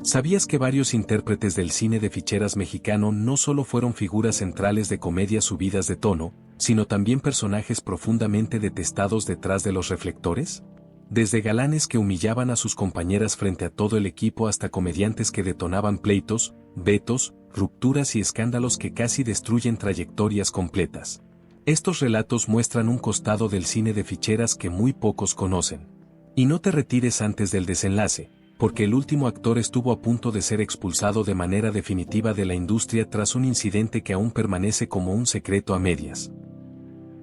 ¿Sabías que varios intérpretes del cine de ficheras mexicano no solo fueron figuras centrales de comedias subidas de tono, sino también personajes profundamente detestados detrás de los reflectores? Desde galanes que humillaban a sus compañeras frente a todo el equipo hasta comediantes que detonaban pleitos, vetos, rupturas y escándalos que casi destruyen trayectorias completas. Estos relatos muestran un costado del cine de ficheras que muy pocos conocen. Y no te retires antes del desenlace, porque el último actor estuvo a punto de ser expulsado de manera definitiva de la industria tras un incidente que aún permanece como un secreto a medias.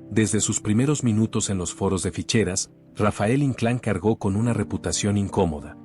Desde sus primeros minutos en los foros de ficheras, Rafael Inclán cargó con una reputación incómoda.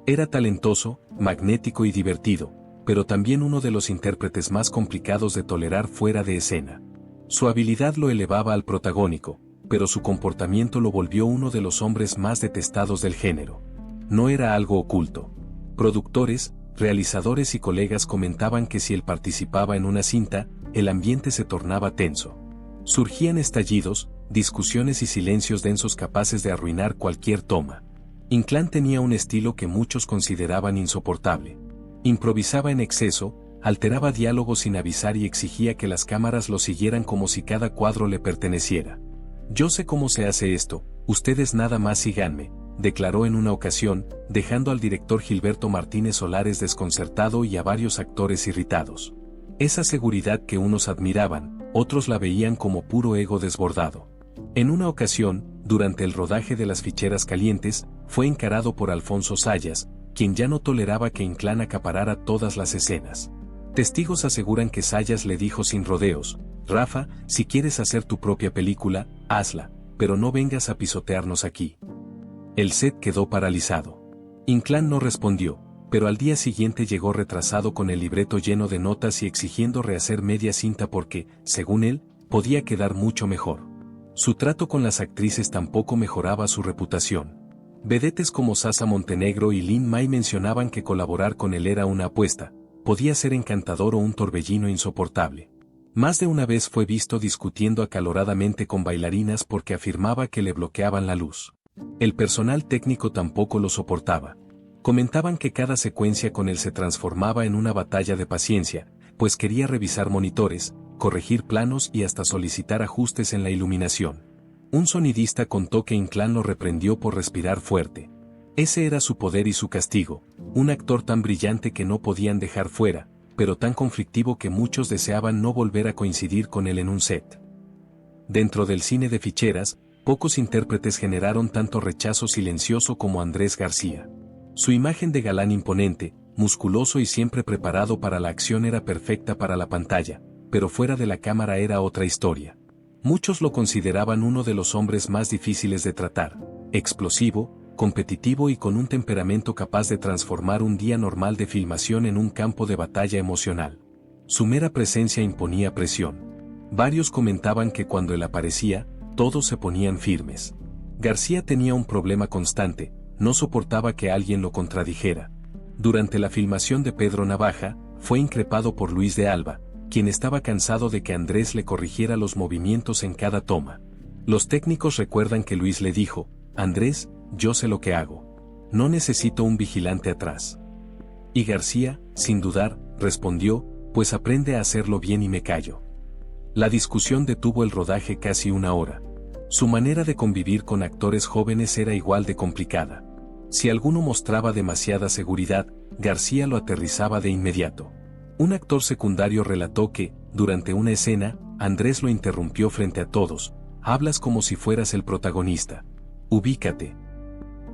Era talentoso, magnético y divertido, pero también uno de los intérpretes más complicados de tolerar fuera de escena. Su habilidad lo elevaba al protagónico, pero su comportamiento lo volvió uno de los hombres más detestados del género. No era algo oculto. Productores, realizadores y colegas comentaban que si él participaba en una cinta, el ambiente se tornaba tenso. Surgían estallidos, discusiones y silencios densos capaces de arruinar cualquier toma. Inclán tenía un estilo que muchos consideraban insoportable. Improvisaba en exceso, alteraba diálogos sin avisar y exigía que las cámaras lo siguieran como si cada cuadro le perteneciera. «Yo sé cómo se hace esto, ustedes nada más síganme», declaró en una ocasión, dejando al director Gilberto Martínez Solares desconcertado y a varios actores irritados. Esa seguridad que unos admiraban, otros la veían como puro ego desbordado. En una ocasión, durante el rodaje de Las Ficheras Calientes, fue encarado por Alfonso Sayas, quien ya no toleraba que Inclán acaparara todas las escenas. Testigos aseguran que Sayas le dijo sin rodeos: «Rafa, si quieres hacer tu propia película, hazla, pero no vengas a pisotearnos aquí». El set quedó paralizado. Inclán no respondió, pero al día siguiente llegó retrasado con el libreto lleno de notas y exigiendo rehacer media cinta porque, según él, podía quedar mucho mejor. Su trato con las actrices tampoco mejoraba su reputación. Vedetes como Sasa Montenegro y Lin May mencionaban que colaborar con él era una apuesta, podía ser encantador o un torbellino insoportable. Más de una vez fue visto discutiendo acaloradamente con bailarinas porque afirmaba que le bloqueaban la luz. El personal técnico tampoco lo soportaba. Comentaban que cada secuencia con él se transformaba en una batalla de paciencia, pues quería revisar monitores, corregir planos y hasta solicitar ajustes en la iluminación. Un sonidista contó que Inclán lo reprendió por respirar fuerte. Ese era su poder y su castigo, un actor tan brillante que no podían dejar fuera, pero tan conflictivo que muchos deseaban no volver a coincidir con él en un set. Dentro del cine de ficheras, pocos intérpretes generaron tanto rechazo silencioso como Andrés García. Su imagen de galán imponente, musculoso y siempre preparado para la acción era perfecta para la pantalla, pero fuera de la cámara era otra historia. Muchos lo consideraban uno de los hombres más difíciles de tratar, explosivo, competitivo y con un temperamento capaz de transformar un día normal de filmación en un campo de batalla emocional. Su mera presencia imponía presión. Varios comentaban que cuando él aparecía, todos se ponían firmes. García tenía un problema constante, no soportaba que alguien lo contradijera. Durante la filmación de Pedro Navaja, fue increpado por Luis de Alba, quien estaba cansado de que Andrés le corrigiera los movimientos en cada toma. Los técnicos recuerdan que Luis le dijo: «Andrés, yo sé lo que hago. No necesito un vigilante atrás». Y García, sin dudar, respondió: «Pues aprende a hacerlo bien y me callo». La discusión detuvo el rodaje casi una hora. Su manera de convivir con actores jóvenes era igual de complicada. Si alguno mostraba demasiada seguridad, García lo aterrizaba de inmediato. Un actor secundario relató que, durante una escena, Andrés lo interrumpió frente a todos: «Hablas como si fueras el protagonista. Ubícate».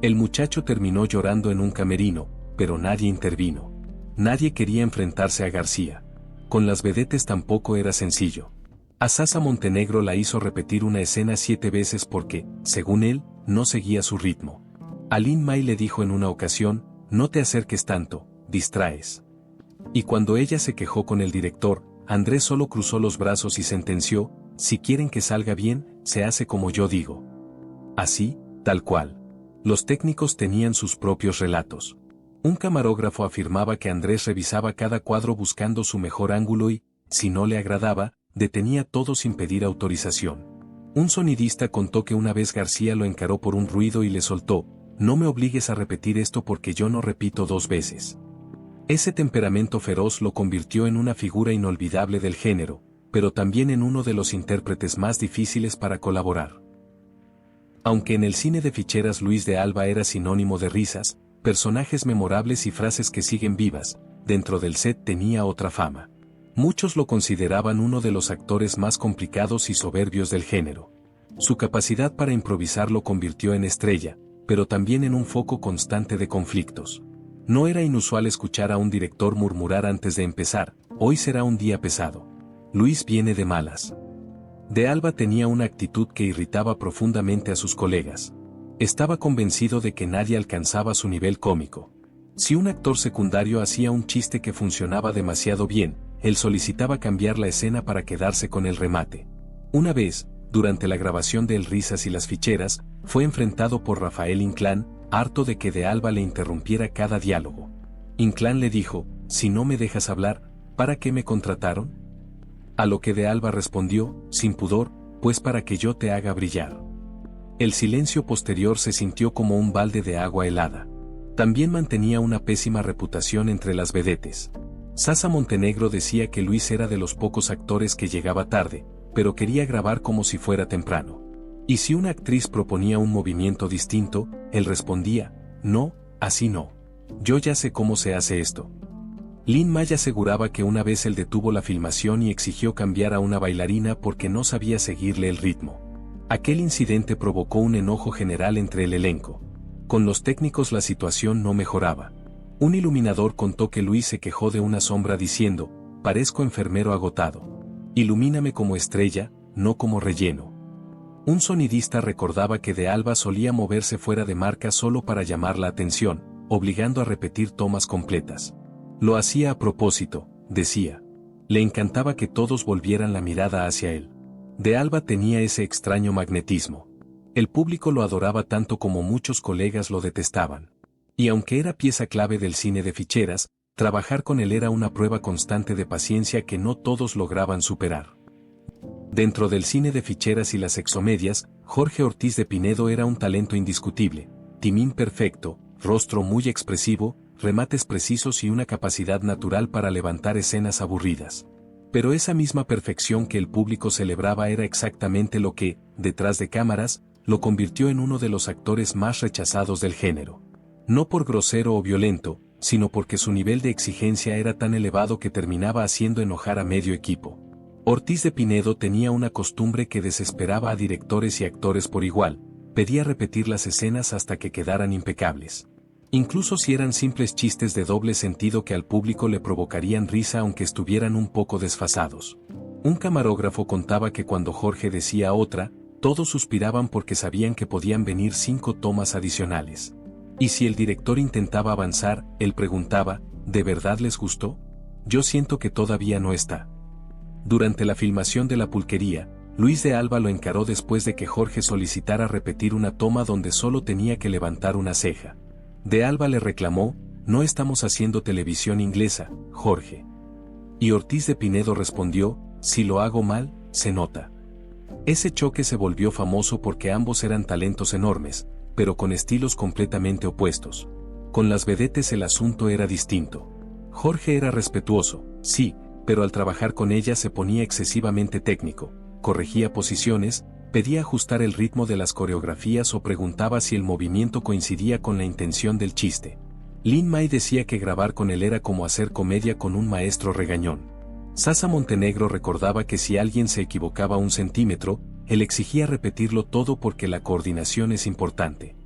El muchacho terminó llorando en un camerino, pero nadie intervino. Nadie quería enfrentarse a García. Con las vedetes tampoco era sencillo. A Sasa Montenegro la hizo repetir una escena 7 veces porque, según él, no seguía su ritmo. A Lin May le dijo en una ocasión: «No te acerques tanto, distraes». Y cuando ella se quejó con el director, Andrés solo cruzó los brazos y sentenció: «Si quieren que salga bien, se hace como yo digo». Así, tal cual. Los técnicos tenían sus propios relatos. Un camarógrafo afirmaba que Andrés revisaba cada cuadro buscando su mejor ángulo y, si no le agradaba, detenía todo sin pedir autorización. Un sonidista contó que una vez García lo encaró por un ruido y le soltó: «No me obligues a repetir esto porque yo no repito 2 veces». Ese temperamento feroz lo convirtió en una figura inolvidable del género, pero también en uno de los intérpretes más difíciles para colaborar. Aunque en el cine de ficheras Luis de Alba era sinónimo de risas, personajes memorables y frases que siguen vivas, dentro del set tenía otra fama. Muchos lo consideraban uno de los actores más complicados y soberbios del género. Su capacidad para improvisar lo convirtió en estrella, pero también en un foco constante de conflictos. No era inusual escuchar a un director murmurar antes de empezar: hoy será un día pesado. Luis viene de malas. De Alba tenía una actitud que irritaba profundamente a sus colegas. Estaba convencido de que nadie alcanzaba su nivel cómico. Si un actor secundario hacía un chiste que funcionaba demasiado bien, él solicitaba cambiar la escena para quedarse con el remate. Una vez, durante la grabación de El Risas y las Ficheras, fue enfrentado por Rafael Inclán, harto de que De Alba le interrumpiera cada diálogo. Inclán le dijo: si no me dejas hablar, ¿para qué me contrataron? A lo que De Alba respondió, sin pudor: pues para que yo te haga brillar. El silencio posterior se sintió como un balde de agua helada. También mantenía una pésima reputación entre las vedettes. Sasa Montenegro decía que Luis era de los pocos actores que llegaba tarde, pero quería grabar como si fuera temprano. Y si una actriz proponía un movimiento distinto, él respondía: no, así no. Yo ya sé cómo se hace esto. Lin May aseguraba que una vez él detuvo la filmación y exigió cambiar a una bailarina porque no sabía seguirle el ritmo. Aquel incidente provocó un enojo general entre el elenco. Con los técnicos la situación no mejoraba. Un iluminador contó que Luis se quejó de una sombra diciendo: parezco enfermero agotado. Ilumíname como estrella, no como relleno. Un sonidista recordaba que De Alba solía moverse fuera de marca solo para llamar la atención, obligando a repetir tomas completas. Lo hacía a propósito, decía. Le encantaba que todos volvieran la mirada hacia él. De Alba tenía ese extraño magnetismo. El público lo adoraba tanto como muchos colegas lo detestaban. Y aunque era pieza clave del cine de ficheras, trabajar con él era una prueba constante de paciencia que no todos lograban superar. Dentro del cine de ficheras y las exomedias, Jorge Ortiz de Pinedo era un talento indiscutible: timín perfecto, rostro muy expresivo, remates precisos y una capacidad natural para levantar escenas aburridas. Pero esa misma perfección que el público celebraba era exactamente lo que, detrás de cámaras, lo convirtió en uno de los actores más rechazados del género. No por grosero o violento, sino porque su nivel de exigencia era tan elevado que terminaba haciendo enojar a medio equipo. Ortiz de Pinedo tenía una costumbre que desesperaba a directores y actores por igual: pedía repetir las escenas hasta que quedaran impecables. Incluso si eran simples chistes de doble sentido que al público le provocarían risa aunque estuvieran un poco desfasados. Un camarógrafo contaba que cuando Jorge decía otra, todos suspiraban porque sabían que podían venir 5 tomas adicionales. Y si el director intentaba avanzar, él preguntaba: ¿de verdad les gustó? Yo siento que todavía no está. Durante la filmación de La Pulquería, Luis de Alba lo encaró después de que Jorge solicitara repetir una toma donde solo tenía que levantar una ceja. De Alba le reclamó: no estamos haciendo televisión inglesa, Jorge. Y Ortiz de Pinedo respondió: si lo hago mal, se nota. Ese choque se volvió famoso porque ambos eran talentos enormes, pero con estilos completamente opuestos. Con las vedettes el asunto era distinto. Jorge era respetuoso, sí, pero al trabajar con ella se ponía excesivamente técnico, corregía posiciones, pedía ajustar el ritmo de las coreografías o preguntaba si el movimiento coincidía con la intención del chiste. Lin May decía que grabar con él era como hacer comedia con un maestro regañón. Sasa Montenegro recordaba que si alguien se equivocaba 1 centímetro, él exigía repetirlo todo porque la coordinación es importante.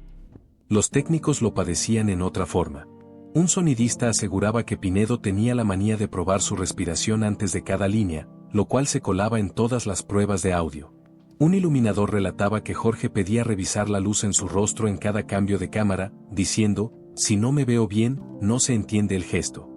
Los técnicos lo padecían en otra forma. Un sonidista aseguraba que Pinedo tenía la manía de probar su respiración antes de cada línea, lo cual se colaba en todas las pruebas de audio. Un iluminador relataba que Jorge pedía revisar la luz en su rostro en cada cambio de cámara, diciendo: si no me veo bien, no se entiende el gesto.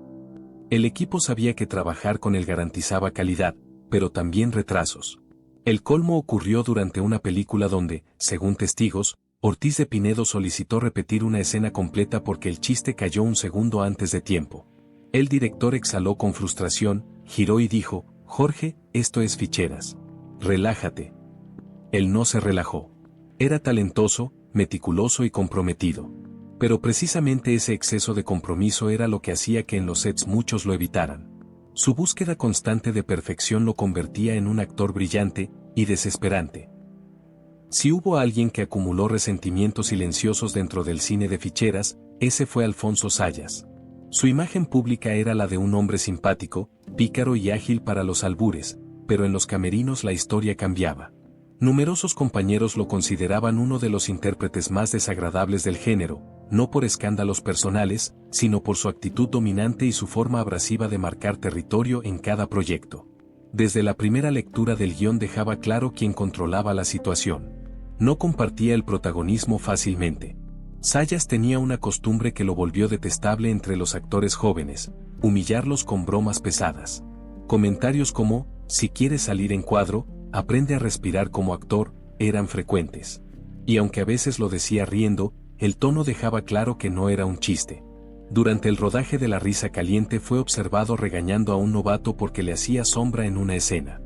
El equipo sabía que trabajar con él garantizaba calidad, pero también retrasos. El colmo ocurrió durante una película donde, según testigos, Ortiz de Pinedo solicitó repetir una escena completa porque el chiste cayó 1 segundo antes de tiempo. El director exhaló con frustración, giró y dijo: Jorge, esto es ficheras. Relájate. Él no se relajó. Era talentoso, meticuloso y comprometido. Pero precisamente ese exceso de compromiso era lo que hacía que en los sets muchos lo evitaran. Su búsqueda constante de perfección lo convertía en un actor brillante y desesperante. Si hubo alguien que acumuló resentimientos silenciosos dentro del cine de ficheras, ese fue Alfonso Zayas. Su imagen pública era la de un hombre simpático, pícaro y ágil para los albures, pero en los camerinos la historia cambiaba. Numerosos compañeros lo consideraban uno de los intérpretes más desagradables del género, no por escándalos personales, sino por su actitud dominante y su forma abrasiva de marcar territorio en cada proyecto. Desde la primera lectura del guión dejaba claro quién controlaba la situación. No compartía el protagonismo fácilmente. Zayas tenía una costumbre que lo volvió detestable entre los actores jóvenes: humillarlos con bromas pesadas. Comentarios como, si quieres salir en cuadro, aprende a respirar como actor, eran frecuentes. Y aunque a veces lo decía riendo, el tono dejaba claro que no era un chiste. Durante el rodaje de La risa caliente fue observado regañando a un novato porque le hacía sombra en una escena.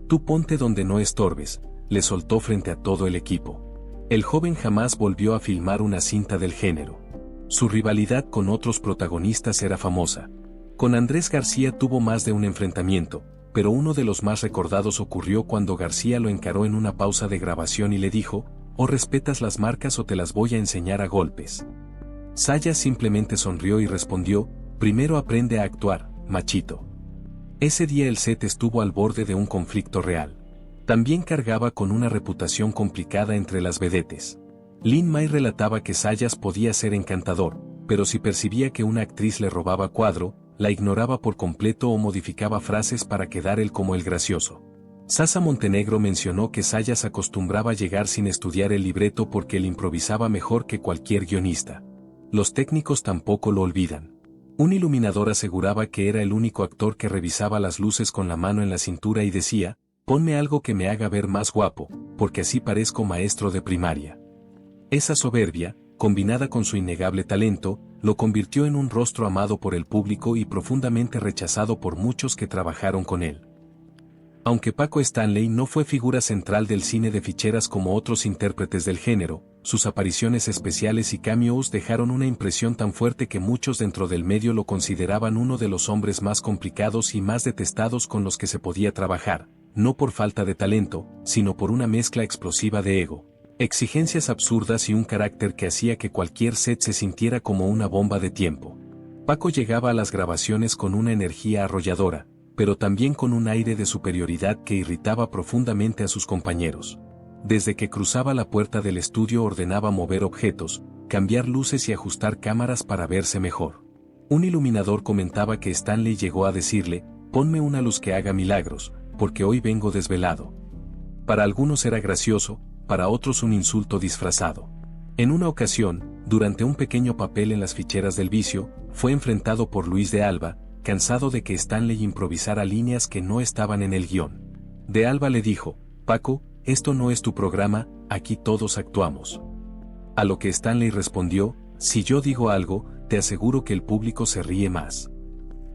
Tú ponte donde no estorbes, le soltó frente a todo el equipo. El joven jamás volvió a filmar una cinta del género. Su rivalidad con otros protagonistas era famosa. Con Andrés García tuvo más de un enfrentamiento, pero uno de los más recordados ocurrió cuando García lo encaró en una pausa de grabación y le dijo: o respetas las marcas o te las voy a enseñar a golpes. Zayas simplemente sonrió y respondió: primero aprende a actuar, machito. Ese día el set estuvo al borde de un conflicto real. También cargaba con una reputación complicada entre las vedettes. Lin May relataba que Zayas podía ser encantador, pero si percibía que una actriz le robaba cuadro, la ignoraba por completo o modificaba frases para quedar él como el gracioso. Sasa Montenegro mencionó que Zayas acostumbraba llegar sin estudiar el libreto porque él improvisaba mejor que cualquier guionista. Los técnicos tampoco lo olvidan. Un iluminador aseguraba que era el único actor que revisaba las luces con la mano en la cintura y decía: ponme algo que me haga ver más guapo, porque así parezco maestro de primaria. Esa soberbia, combinada con su innegable talento, lo convirtió en un rostro amado por el público y profundamente rechazado por muchos que trabajaron con él. Aunque Paco Stanley no fue figura central del cine de ficheras como otros intérpretes del género, sus apariciones especiales y cameos dejaron una impresión tan fuerte que muchos dentro del medio lo consideraban uno de los hombres más complicados y más detestados con los que se podía trabajar, no por falta de talento, sino por una mezcla explosiva de ego, exigencias absurdas y un carácter que hacía que cualquier set se sintiera como una bomba de tiempo. Paco llegaba a las grabaciones con una energía arrolladora, pero también con un aire de superioridad que irritaba profundamente a sus compañeros. Desde que cruzaba la puerta del estudio ordenaba mover objetos, cambiar luces y ajustar cámaras para verse mejor. Un iluminador comentaba que Stanley llegó a decirle: ponme una luz que haga milagros, porque hoy vengo desvelado. Para algunos era gracioso, para otros un insulto disfrazado. En una ocasión, durante un pequeño papel en las ficheras del vicio, fue enfrentado por Luis de Alba, cansado de que Stanley improvisara líneas que no estaban en el guión. De Alba le dijo: Paco, esto no es tu programa, aquí todos actuamos. A lo que Stanley respondió: si yo digo algo, te aseguro que el público se ríe más.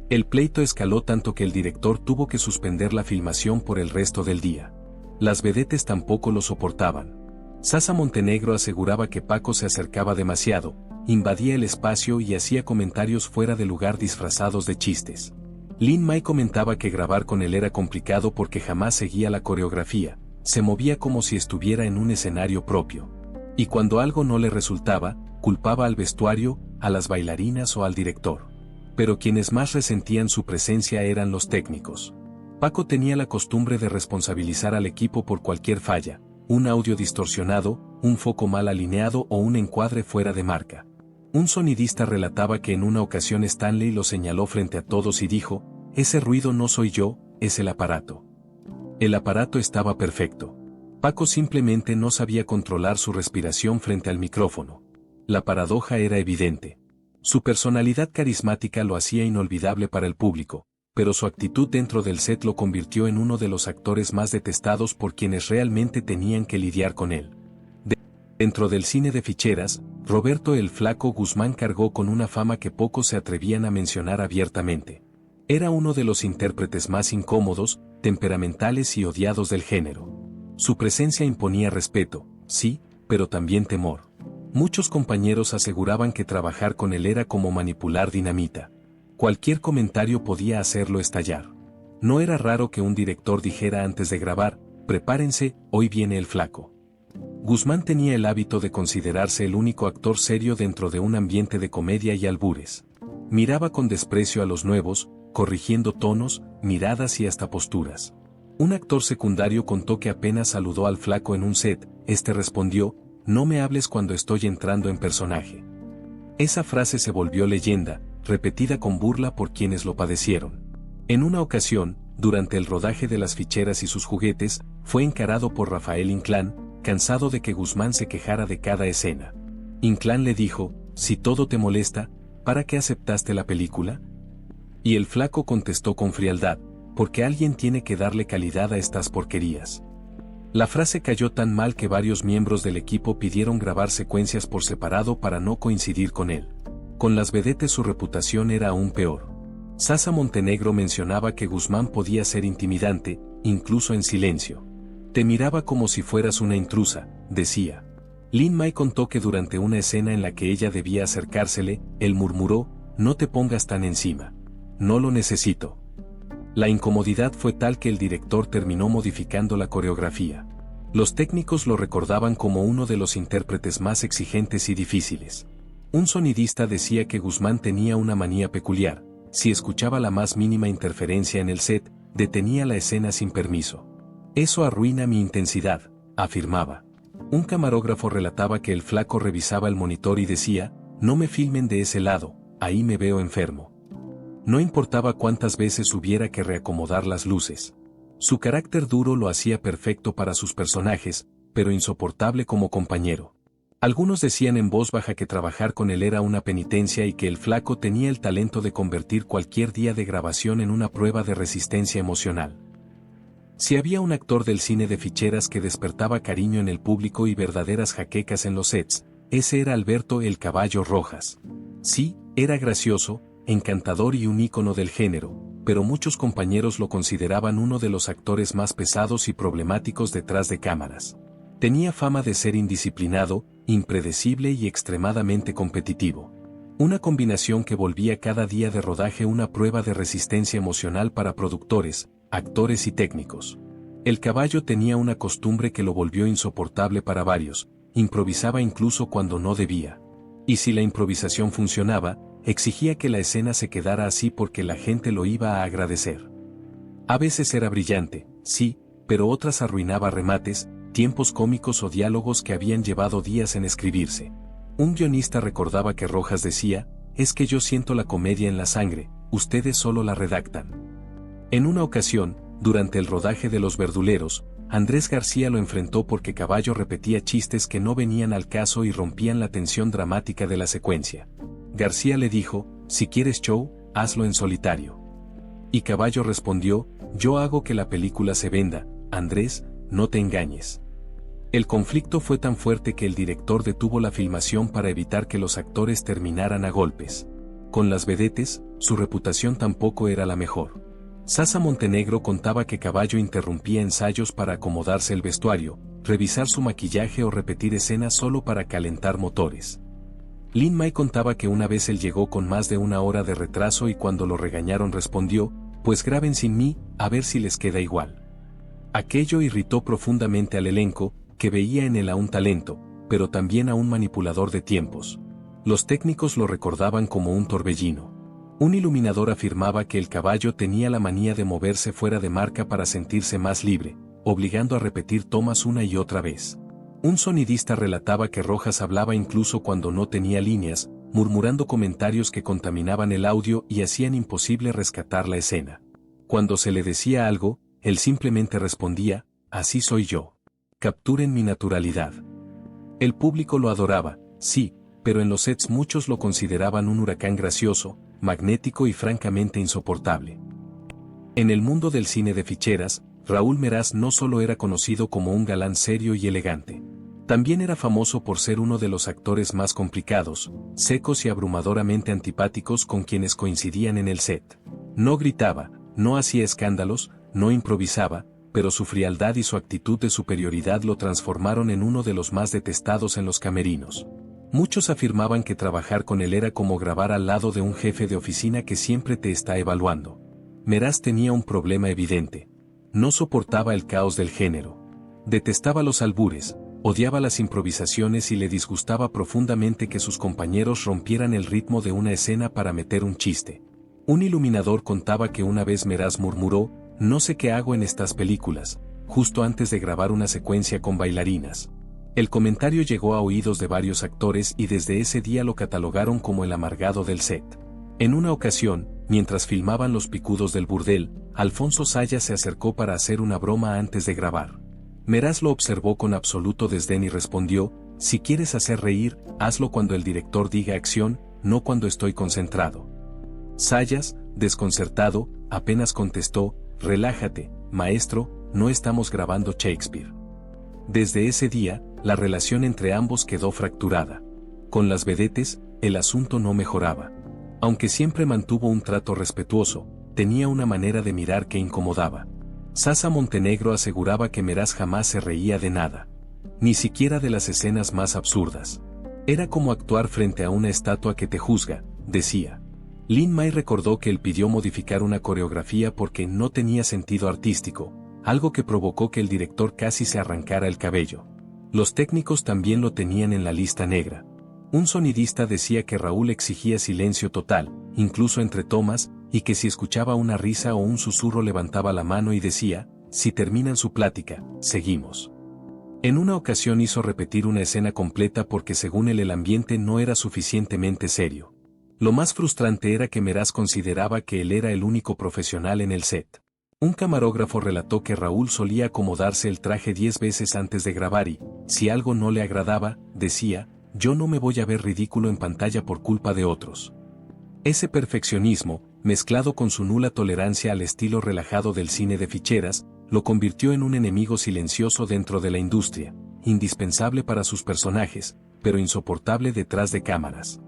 El pleito escaló tanto que el director tuvo que suspender la filmación por el resto del día. Las vedettes tampoco lo soportaban. Sasa Montenegro aseguraba que Paco se acercaba demasiado, invadía el espacio y hacía comentarios fuera de lugar disfrazados de chistes. Lin May comentaba que grabar con él era complicado porque jamás seguía la coreografía, se movía como si estuviera en un escenario propio. Y cuando algo no le resultaba, culpaba al vestuario, a las bailarinas o al director. Pero quienes más resentían su presencia eran los técnicos. Paco tenía la costumbre de responsabilizar al equipo por cualquier falla: un audio distorsionado, un foco mal alineado o un encuadre fuera de marca. Un sonidista relataba que en una ocasión Stanley lo señaló frente a todos y dijo: ese ruido no soy yo, es el aparato. El aparato estaba perfecto. Paco simplemente no sabía controlar su respiración frente al micrófono. La paradoja era evidente. Su personalidad carismática lo hacía inolvidable para el público, pero su actitud dentro del set lo convirtió en uno de los actores más detestados por quienes realmente tenían que lidiar con él. Dentro del cine de ficheras, Roberto el Flaco Guzmán cargó con una fama que pocos se atrevían a mencionar abiertamente. Era uno de los intérpretes más incómodos, temperamentales y odiados del género. Su presencia imponía respeto, sí, pero también temor. Muchos compañeros aseguraban que trabajar con él era como manipular dinamita. Cualquier comentario podía hacerlo estallar. No era raro que un director dijera antes de grabar: prepárense, hoy viene el flaco. Guzmán tenía el hábito de considerarse el único actor serio dentro de un ambiente de comedia y albures. Miraba con desprecio a los nuevos, corrigiendo tonos, miradas y hasta posturas. Un actor secundario contó que apenas saludó al flaco en un set, este respondió: no me hables cuando estoy entrando en personaje. Esa frase se volvió leyenda, repetida con burla por quienes lo padecieron. En una ocasión, durante el rodaje de Las Ficheras y sus juguetes, fue encarado por Rafael Inclán, cansado de que Guzmán se quejara de cada escena. Inclán le dijo: si todo te molesta, ¿para qué aceptaste la película? Y el flaco contestó con frialdad: porque alguien tiene que darle calidad a estas porquerías. La frase cayó tan mal que varios miembros del equipo pidieron grabar secuencias por separado para no coincidir con él. Con las vedettes su reputación era aún peor. Sasa Montenegro mencionaba que Guzmán podía ser intimidante, incluso en silencio. Te miraba como si fueras una intrusa, decía. Lin May contó que durante una escena en la que ella debía acercársele, él murmuró: no te pongas tan encima. No lo necesito. La incomodidad fue tal que el director terminó modificando la coreografía. Los técnicos lo recordaban como uno de los intérpretes más exigentes y difíciles. Un sonidista decía que Guzmán tenía una manía peculiar: si escuchaba la más mínima interferencia en el set, detenía la escena sin permiso. Eso arruina mi intensidad, afirmaba. Un camarógrafo relataba que el flaco revisaba el monitor y decía: no me filmen de ese lado, ahí me veo enfermo. No importaba cuántas veces hubiera que reacomodar las luces. Su carácter duro lo hacía perfecto para sus personajes, pero insoportable como compañero. Algunos decían en voz baja que trabajar con él era una penitencia y que el flaco tenía el talento de convertir cualquier día de grabación en una prueba de resistencia emocional. Si había un actor del cine de ficheras que despertaba cariño en el público y verdaderas jaquecas en los sets, ese era Alberto "El Caballo" Rojas. Sí, era gracioso, encantador y un ícono del género, pero muchos compañeros lo consideraban uno de los actores más pesados y problemáticos detrás de cámaras. Tenía fama de ser indisciplinado, impredecible y extremadamente competitivo. Una combinación que volvía cada día de rodaje una prueba de resistencia emocional para productores, actores y técnicos. El Caballo tenía una costumbre que lo volvió insoportable para varios: improvisaba incluso cuando no debía. Y si la improvisación funcionaba, exigía que la escena se quedara así porque la gente lo iba a agradecer. A veces era brillante, sí, pero otras arruinaba remates, tiempos cómicos o diálogos que habían llevado días en escribirse. Un guionista recordaba que Rojas decía: es que yo siento la comedia en la sangre, ustedes solo la redactan. En una ocasión, durante el rodaje de Los Verduleros, Andrés García lo enfrentó porque Caballo repetía chistes que no venían al caso y rompían la tensión dramática de la secuencia. García le dijo: si quieres show, hazlo en solitario. Y Caballo respondió: yo hago que la película se venda, Andrés, no te engañes. El conflicto fue tan fuerte que el director detuvo la filmación para evitar que los actores terminaran a golpes. Con las vedettes, su reputación tampoco era la mejor. Sasa Montenegro contaba que Caballo interrumpía ensayos para acomodarse el vestuario, revisar su maquillaje o repetir escenas solo para calentar motores. Lin May contaba que una vez él llegó con más de una hora de retraso y cuando lo regañaron respondió: pues graben sin mí, a ver si les queda igual. Aquello irritó profundamente al elenco, que veía en él a un talento, pero también a un manipulador de tiempos. Los técnicos lo recordaban como un torbellino. Un iluminador afirmaba que el Caballo tenía la manía de moverse fuera de marca para sentirse más libre, obligando a repetir tomas una y otra vez. Un sonidista relataba que Rojas hablaba incluso cuando no tenía líneas, murmurando comentarios que contaminaban el audio y hacían imposible rescatar la escena. Cuando se le decía algo, él simplemente respondía: así soy yo. Capturen mi naturalidad. El público lo adoraba, sí, pero en los sets muchos lo consideraban un huracán gracioso, magnético y francamente insoportable. En el mundo del cine de ficheras, Raúl Meraz no solo era conocido como un galán serio y elegante. También era famoso por ser uno de los actores más complicados, secos y abrumadoramente antipáticos con quienes coincidían en el set. No gritaba, no hacía escándalos, no improvisaba, pero su frialdad y su actitud de superioridad lo transformaron en uno de los más detestados en los camerinos. Muchos afirmaban que trabajar con él era como grabar al lado de un jefe de oficina que siempre te está evaluando. Meraz tenía un problema evidente. No soportaba el caos del género. Detestaba los albures, odiaba las improvisaciones y le disgustaba profundamente que sus compañeros rompieran el ritmo de una escena para meter un chiste. Un iluminador contaba que una vez Meraz murmuró: "No sé qué hago en estas películas", justo antes de grabar una secuencia con bailarinas. El comentario llegó a oídos de varios actores y desde ese día lo catalogaron como el amargado del set. En una ocasión, mientras filmaban Los picudos del burdel, Alfonso Sayas se acercó para hacer una broma antes de grabar. Meraz lo observó con absoluto desdén y respondió: "Si quieres hacer reír, hazlo cuando el director diga acción, no cuando estoy concentrado". Sayas, desconcertado, apenas contestó: "Relájate, maestro, no estamos grabando Shakespeare". Desde ese día, la relación entre ambos quedó fracturada. Con las vedettes, el asunto no mejoraba. Aunque siempre mantuvo un trato respetuoso, tenía una manera de mirar que incomodaba. Sasa Montenegro aseguraba que Meraz jamás se reía de nada. Ni siquiera de las escenas más absurdas. Era como actuar frente a una estatua que te juzga, decía. Lin May recordó que él pidió modificar una coreografía porque no tenía sentido artístico, algo que provocó que el director casi se arrancara el cabello. Los técnicos también lo tenían en la lista negra. Un sonidista decía que Raúl exigía silencio total, incluso entre tomas, y que si escuchaba una risa o un susurro levantaba la mano y decía: "Si terminan su plática, seguimos". En una ocasión hizo repetir una escena completa porque según él el ambiente no era suficientemente serio. Lo más frustrante era que Meraz consideraba que él era el único profesional en el set. Un camarógrafo relató que Raúl solía acomodarse el traje 10 veces antes de grabar y, si algo no le agradaba, decía: "Yo no me voy a ver ridículo en pantalla por culpa de otros". Ese perfeccionismo, mezclado con su nula tolerancia al estilo relajado del cine de ficheras, lo convirtió en un enemigo silencioso dentro de la industria, indispensable para sus personajes, pero insoportable detrás de cámaras.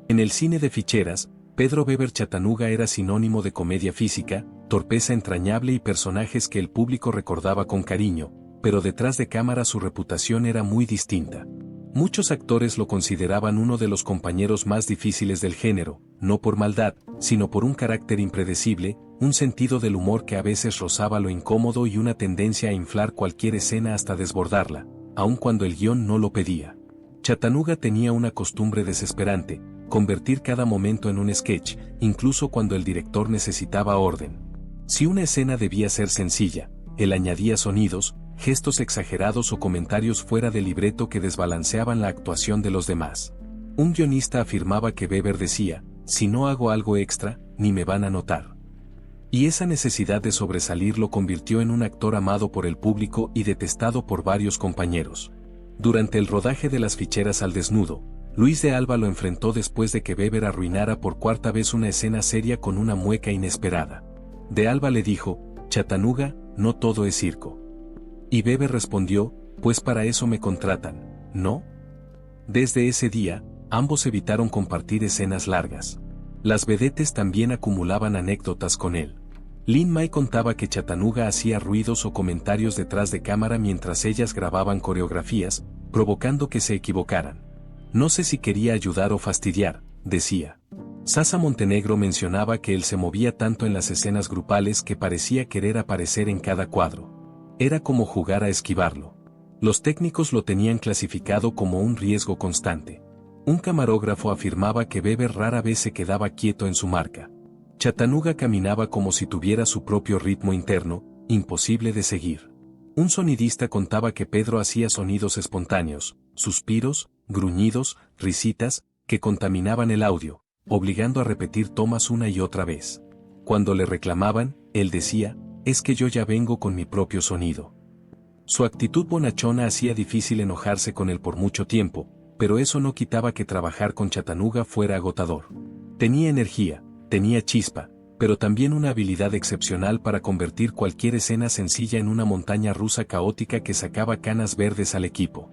En el cine de ficheras, Pedro Weber Chatanuga era sinónimo de comedia física, torpeza entrañable y personajes que el público recordaba con cariño, pero detrás de cámara su reputación era muy distinta. Muchos actores lo consideraban uno de los compañeros más difíciles del género, no por maldad, sino por un carácter impredecible, un sentido del humor que a veces rozaba lo incómodo y una tendencia a inflar cualquier escena hasta desbordarla, aun cuando el guión no lo pedía. Chatanuga tenía una costumbre desesperante: convertir cada momento en un sketch, incluso cuando el director necesitaba orden. Si una escena debía ser sencilla, él añadía sonidos, gestos exagerados o comentarios fuera del libreto que desbalanceaban la actuación de los demás. Un guionista afirmaba que Weber decía: "Si no hago algo extra, ni me van a notar". Y esa necesidad de sobresalir lo convirtió en un actor amado por el público y detestado por varios compañeros. Durante el rodaje de Las ficheras al desnudo, Luis de Alba lo enfrentó después de que Weber arruinara por cuarta vez una escena seria con una mueca inesperada. De Alba le dijo: "Chatanuga, no todo es circo". Y Weber respondió: "Pues para eso me contratan, ¿no?". Desde ese día, ambos evitaron compartir escenas largas. Las vedettes también acumulaban anécdotas con él. Lin May contaba que Chatanuga hacía ruidos o comentarios detrás de cámara mientras ellas grababan coreografías, provocando que se equivocaran. "No sé si quería ayudar o fastidiar", decía. Sasa Montenegro mencionaba que él se movía tanto en las escenas grupales que parecía querer aparecer en cada cuadro. Era como jugar a esquivarlo. Los técnicos lo tenían clasificado como un riesgo constante. Un camarógrafo afirmaba que Weber rara vez se quedaba quieto en su marca. Chatanuga caminaba como si tuviera su propio ritmo interno, imposible de seguir. Un sonidista contaba que Pedro hacía sonidos espontáneos, suspiros, gruñidos, risitas, que contaminaban el audio, obligando a repetir tomas una y otra vez. Cuando le reclamaban, él decía: "Es que yo ya vengo con mi propio sonido". Su actitud bonachona hacía difícil enojarse con él por mucho tiempo, pero eso no quitaba que trabajar con Chatanuga fuera agotador. Tenía energía, tenía chispa, pero también una habilidad excepcional para convertir cualquier escena sencilla en una montaña rusa caótica que sacaba canas verdes al equipo.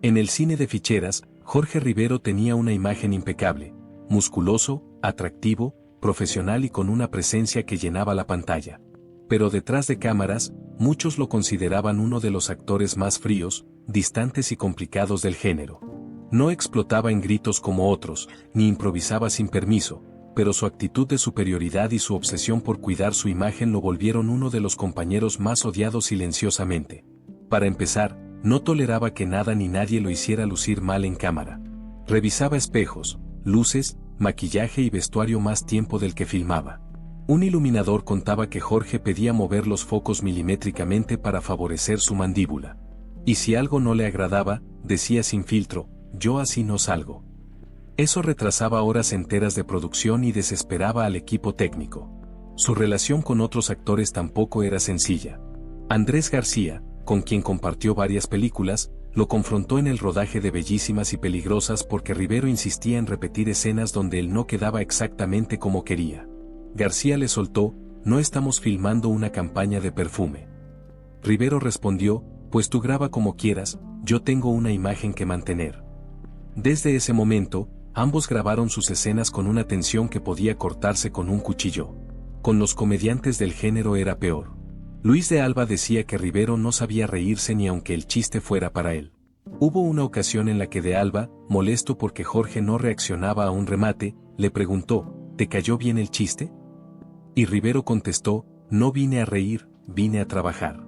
En el cine de ficheras, Jorge Rivero tenía una imagen impecable, musculoso, atractivo, profesional y con una presencia que llenaba la pantalla. Pero detrás de cámaras, muchos lo consideraban uno de los actores más fríos, distantes y complicados del género. No explotaba en gritos como otros, ni improvisaba sin permiso, pero su actitud de superioridad y su obsesión por cuidar su imagen lo volvieron uno de los compañeros más odiados silenciosamente. Para empezar, no toleraba que nada ni nadie lo hiciera lucir mal en cámara. Revisaba espejos, luces, maquillaje y vestuario más tiempo del que filmaba. Un iluminador contaba que Jorge pedía mover los focos milimétricamente para favorecer su mandíbula. Y si algo no le agradaba, decía sin filtro, yo así no salgo. Eso retrasaba horas enteras de producción y desesperaba al equipo técnico. Su relación con otros actores tampoco era sencilla. Andrés García, con quien compartió varias películas, lo confrontó en el rodaje de Bellísimas y Peligrosas porque Rivero insistía en repetir escenas donde él no quedaba exactamente como quería. García le soltó, no estamos filmando una campaña de perfume. Rivero respondió, pues tú graba como quieras, yo tengo una imagen que mantener. Desde ese momento, ambos grabaron sus escenas con una tensión que podía cortarse con un cuchillo. Con los comediantes del género era peor. Luis de Alba decía que Rivero no sabía reírse ni aunque el chiste fuera para él. Hubo una ocasión en la que de Alba, molesto porque Jorge no reaccionaba a un remate, le preguntó, ¿te cayó bien el chiste? Y Rivero contestó, no vine a reír, vine a trabajar.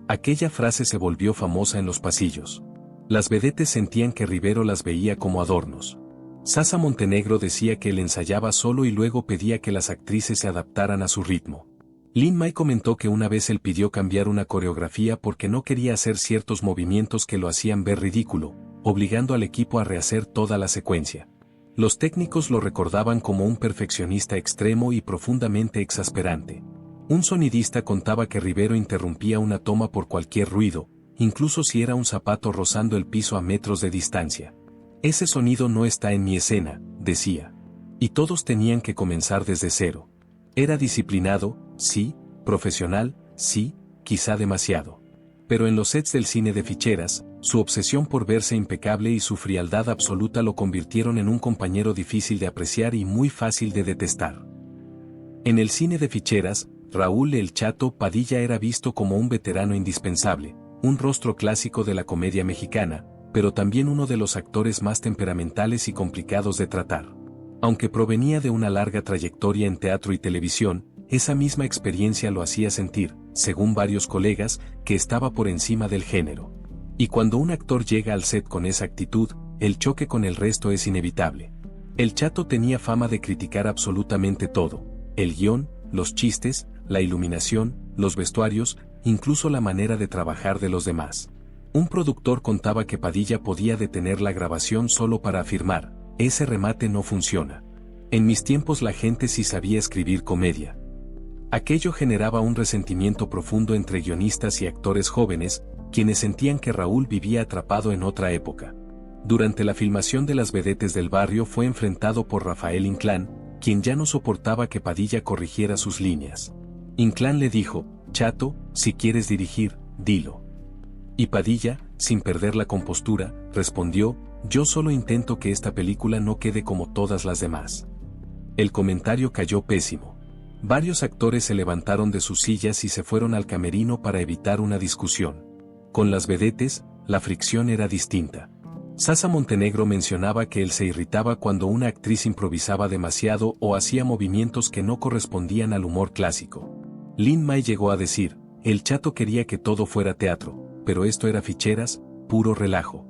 Aquella frase se volvió famosa en los pasillos. Las vedettes sentían que Rivero las veía como adornos. Sasa Montenegro decía que él ensayaba solo y luego pedía que las actrices se adaptaran a su ritmo. Lin-May comentó que una vez él pidió cambiar una coreografía porque no quería hacer ciertos movimientos que lo hacían ver ridículo, obligando al equipo a rehacer toda la secuencia. Los técnicos lo recordaban como un perfeccionista extremo y profundamente exasperante. Un sonidista contaba que Rivero interrumpía una toma por cualquier ruido, incluso si era un zapato rozando el piso a metros de distancia. Ese sonido no está en mi escena, decía. Y todos tenían que comenzar desde cero. Era disciplinado, sí, profesional, sí, quizá demasiado. Pero en los sets del cine de ficheras, su obsesión por verse impecable y su frialdad absoluta lo convirtieron en un compañero difícil de apreciar y muy fácil de detestar. En el cine de ficheras, Raúl el Chato Padilla era visto como un veterano indispensable, un rostro clásico de la comedia mexicana, pero también uno de los actores más temperamentales y complicados de tratar. Aunque provenía de una larga trayectoria en teatro y televisión, esa misma experiencia lo hacía sentir, según varios colegas, que estaba por encima del género. Y cuando un actor llega al set con esa actitud, el choque con el resto es inevitable. El Chato tenía fama de criticar absolutamente todo: el guión, los chistes, la iluminación, los vestuarios, incluso la manera de trabajar de los demás. Un productor contaba que Padilla podía detener la grabación solo para afirmar, ese remate no funciona. En mis tiempos la gente sí sabía escribir comedia. Aquello generaba un resentimiento profundo entre guionistas y actores jóvenes, quienes sentían que Raúl vivía atrapado en otra época. Durante la filmación de Las vedettes del barrio fue enfrentado por Rafael Inclán, quien ya no soportaba que Padilla corrigiera sus líneas. Inclán le dijo, Chato, si quieres dirigir, dilo. Y Padilla, sin perder la compostura, respondió, yo solo intento que esta película no quede como todas las demás. El comentario cayó pésimo. Varios actores se levantaron de sus sillas y se fueron al camerino para evitar una discusión. Con las vedettes, la fricción era distinta. Sasa Montenegro mencionaba que él se irritaba cuando una actriz improvisaba demasiado o hacía movimientos que no correspondían al humor clásico. Lin-May llegó a decir, el Chato quería que todo fuera teatro, pero esto era ficheras, puro relajo.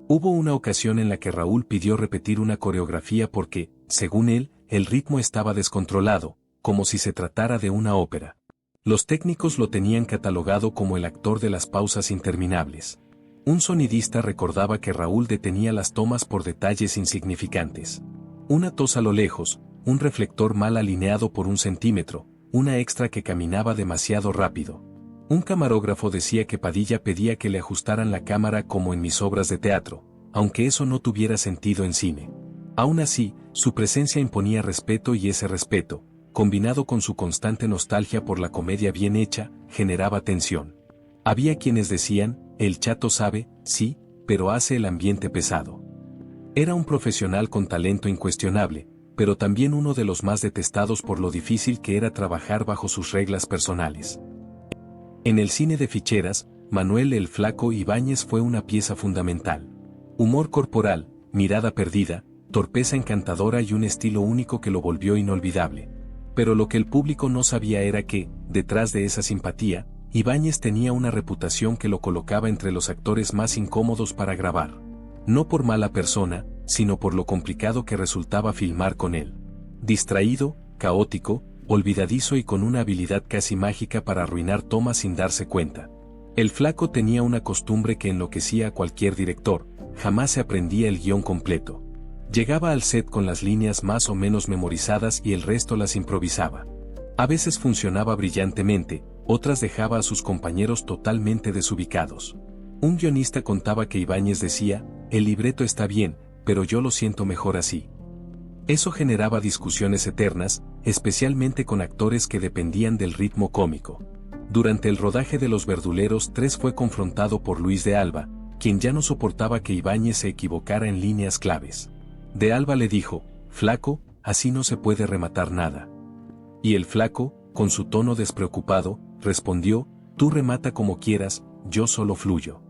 Hubo una ocasión en la que Raúl pidió repetir una coreografía porque, según él, el ritmo estaba descontrolado, como si se tratara de una ópera. Los técnicos lo tenían catalogado como el actor de las pausas interminables. Un sonidista recordaba que Raúl detenía las tomas por detalles insignificantes. Una tos a lo lejos, un reflector mal alineado por 1 centímetro, una extra que caminaba demasiado rápido. Un camarógrafo decía que Padilla pedía que le ajustaran la cámara como en mis obras de teatro, aunque eso no tuviera sentido en cine. Aún así, su presencia imponía respeto y ese respeto, combinado con su constante nostalgia por la comedia bien hecha, generaba tensión. Había quienes decían, el Chato sabe, sí, pero hace el ambiente pesado. Era un profesional con talento incuestionable, pero también uno de los más detestados por lo difícil que era trabajar bajo sus reglas personales. En el cine de ficheras, Manuel el Flaco Ibáñez fue una pieza fundamental. Humor corporal, mirada perdida, torpeza encantadora y un estilo único que lo volvió inolvidable. Pero lo que el público no sabía era que, detrás de esa simpatía, Ibáñez tenía una reputación que lo colocaba entre los actores más incómodos para grabar. No por mala persona, sino por lo complicado que resultaba filmar con él. Distraído, caótico, olvidadizo y con una habilidad casi mágica para arruinar tomas sin darse cuenta. El Flaco tenía una costumbre que enloquecía a cualquier director: jamás se aprendía el guión completo. Llegaba al set con las líneas más o menos memorizadas y el resto las improvisaba. A veces funcionaba brillantemente, otras dejaba a sus compañeros totalmente desubicados. Un guionista contaba que Ibáñez decía: el libreto está bien, pero yo lo siento mejor así. Eso generaba discusiones eternas, especialmente con actores que dependían del ritmo cómico. Durante el rodaje de Los Verduleros 3 fue confrontado por Luis de Alba, quien ya no soportaba que Ibáñez se equivocara en líneas claves. De Alba le dijo: Flaco, así no se puede rematar nada. Y el Flaco, con su tono despreocupado, respondió: tú remata como quieras, yo solo fluyo.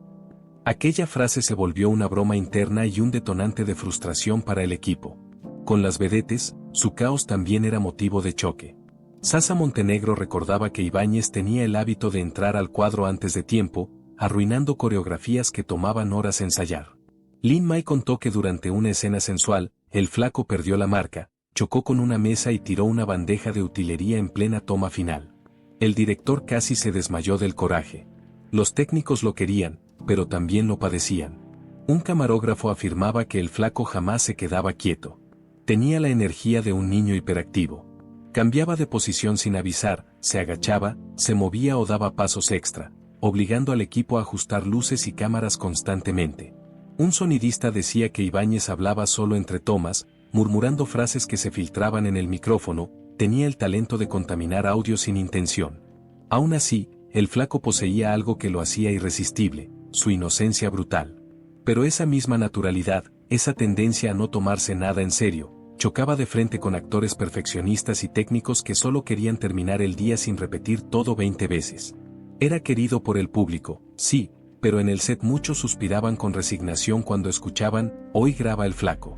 Aquella frase se volvió una broma interna y un detonante de frustración para el equipo. Con las vedettes, su caos también era motivo de choque. Sasa Montenegro recordaba que Ibáñez tenía el hábito de entrar al cuadro antes de tiempo, arruinando coreografías que tomaban horas ensayar. Lin-May contó que durante una escena sensual, el Flaco perdió la marca, chocó con una mesa y tiró una bandeja de utilería en plena toma final. El director casi se desmayó del coraje. Los técnicos lo querían, pero también lo padecían. Un camarógrafo afirmaba que el Flaco jamás se quedaba quieto. Tenía la energía de un niño hiperactivo. Cambiaba de posición sin avisar, se agachaba, se movía o daba pasos extra, obligando al equipo a ajustar luces y cámaras constantemente. Un sonidista decía que Ibáñez hablaba solo entre tomas, murmurando frases que se filtraban en el micrófono. Tenía el talento de contaminar audio sin intención. Aún así, el Flaco poseía algo que lo hacía irresistible: su inocencia brutal. Pero esa misma naturalidad, esa tendencia a no tomarse nada en serio, chocaba de frente con actores perfeccionistas y técnicos que solo querían terminar el día sin repetir todo 20 veces. Era querido por el público, sí, pero en el set muchos suspiraban con resignación cuando escuchaban: hoy graba el Flaco.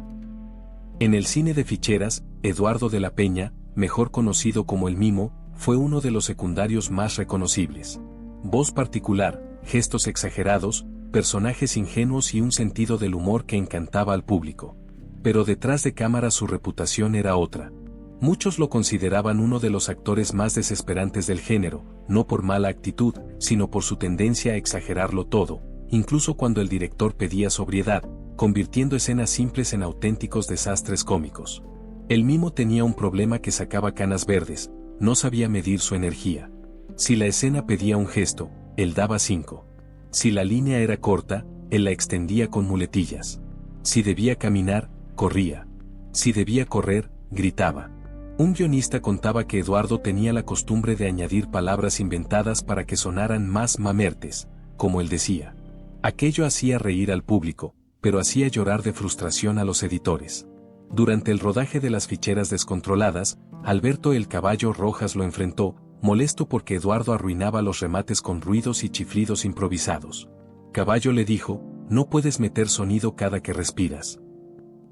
En el cine de ficheras, Eduardo de la Peña, mejor conocido como el Mimo, fue uno de los secundarios más reconocibles. Voz particular, gestos exagerados, personajes ingenuos y un sentido del humor que encantaba al público. Pero detrás de cámara su reputación era otra. Muchos lo consideraban uno de los actores más desesperantes del género, no por mala actitud, sino por su tendencia a exagerarlo todo, incluso cuando el director pedía sobriedad, convirtiendo escenas simples en auténticos desastres cómicos. El Mimo tenía un problema que sacaba canas verdes: no sabía medir su energía. Si la escena pedía un gesto, él daba 5. Si la línea era corta, él la extendía con muletillas. Si debía caminar, corría. Si debía correr, gritaba. Un guionista contaba que Eduardo tenía la costumbre de añadir palabras inventadas para que sonaran más mamertes, como él decía. Aquello hacía reír al público, pero hacía llorar de frustración a los editores. Durante el rodaje de Las Ficheras Descontroladas, Alberto el Caballo Rojas lo enfrentó, molesto porque Eduardo arruinaba los remates con ruidos y chiflidos improvisados. Caballo le dijo: no puedes meter sonido cada que respiras.